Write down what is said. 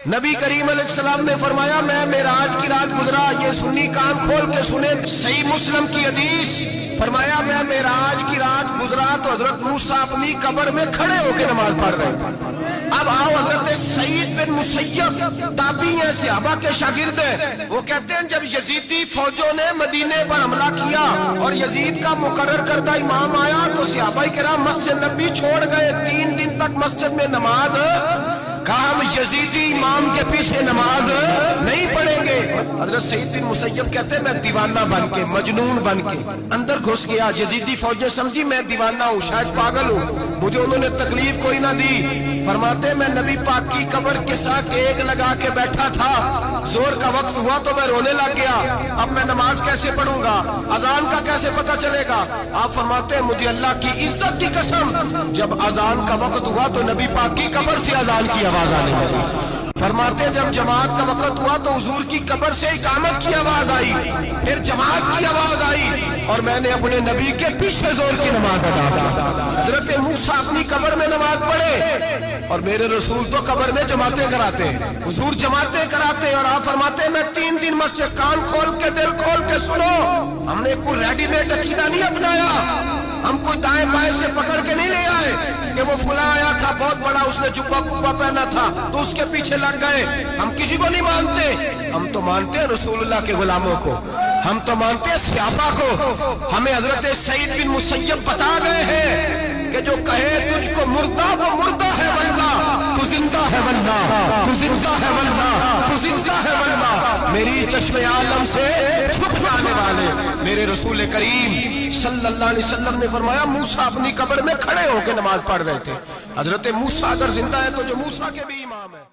نبی کریم علیہ السلام نے فرمایا میں معراج کی رات گزرا، یہ سنی کان کھول کے سنے، صحیح مسلم کی حدیث، فرمایا میں معراج کی رات گزرا تو حضرت موسیٰ اپنی قبر میں کھڑے ہو کے نماز پڑھ رہے تھے۔ اب آؤ، حضرت سعید بن مسیب تابعی ہیں، صحابہ کے شاگرد ہیں، وہ کہتے ہیں جب یزیدی فوجوں نے مدینے پر حملہ کیا اور یزید کا مقرر کردہ امام آیا تو صحابہ کرام مسجد نبی چھوڑ گئے، 3 دن تک مسجد میں نماز، کہا ہم یزیدی امام کے پیچھے نماز نہیں پڑھیں گے۔ حضرت سعید بن مسیب کہتے ہیں میں دیوانہ بن کے، مجنون بن کے اندر گھس گیا، یزیدی فوجیں سمجھی میں دیوانہ ہوں، شاید پاگل ہوں، مجھے انہوں نے تکلیف کوئی نہ دی۔ فرماتے میں نبی پاک کی قبر کے ساتھ ایک لگا کے بیٹھا تھا، زور کا وقت ہوا تو میں رونے لگ گیا، اب میں نماز کیسے پڑھوں گا، اذان کا کیسے پتہ چلے گا۔ آپ فرماتے ہیں مجھے اللہ کی عزت کی قسم جب اذان کا وقت ہوا تو نبی پاک کی قبر سے اذان کی آواز آنے لگی۔ فرماتے جب جماعت کا وقت ہوا تو حضور کی قبر سے اقامت کی آواز آئی، پھر جماعت کی آواز آئی اور میں نے اپنے نبی کے پیچھے زور کی نماز ادا کی۔ حضرت موسیٰ اپنی قبر میں نماز پڑھے اور میرے رسول تو قبر میں جماعتیں کراتے ہیں، حضور جماعتیں کراتے ہیں، اور آپ فرماتے ہیں میں 3 دن مسجد، کان کھول کے دل کھول کے سنو، ہم نے کوئی ریڈی میڈ عقیدہ نہیں اپنایا، ہم کوئی دائیں بائیں سے پکڑ کے نہیں لے آئے کہ وہ فلاں آیا تھا بہت بڑا، اس نے جبہ کبہ پہنا تھا تو اس کے پیچھے لگ گئے۔ ہم کسی کو نہیں مانتے، ہم تو مانتے ہیں رسول اللہ کے غلاموں کو، ہم تو مانتے ہیں صحابہ کو۔ ہمیں حضرت سعید بن مسیب بتا گئے ہیں کہ جو کہے تجھ کو مردہ وہ مردہ ہے واللہ، تو زندہ ہے واللہ، تو زندہ ہے واللہ، تو زندہ ہے واللہ۔ میری چشم عالم سے چھپ جانے والے میرے رسول کریم صلی اللہ علیہ وسلم نے فرمایا موسیٰ اپنی قبر میں کھڑے ہو کے نماز پڑھ رہے تھے۔ حضرت موسیٰ اگر زندہ ہے تو جو موسیٰ کے بھی امام ہے۔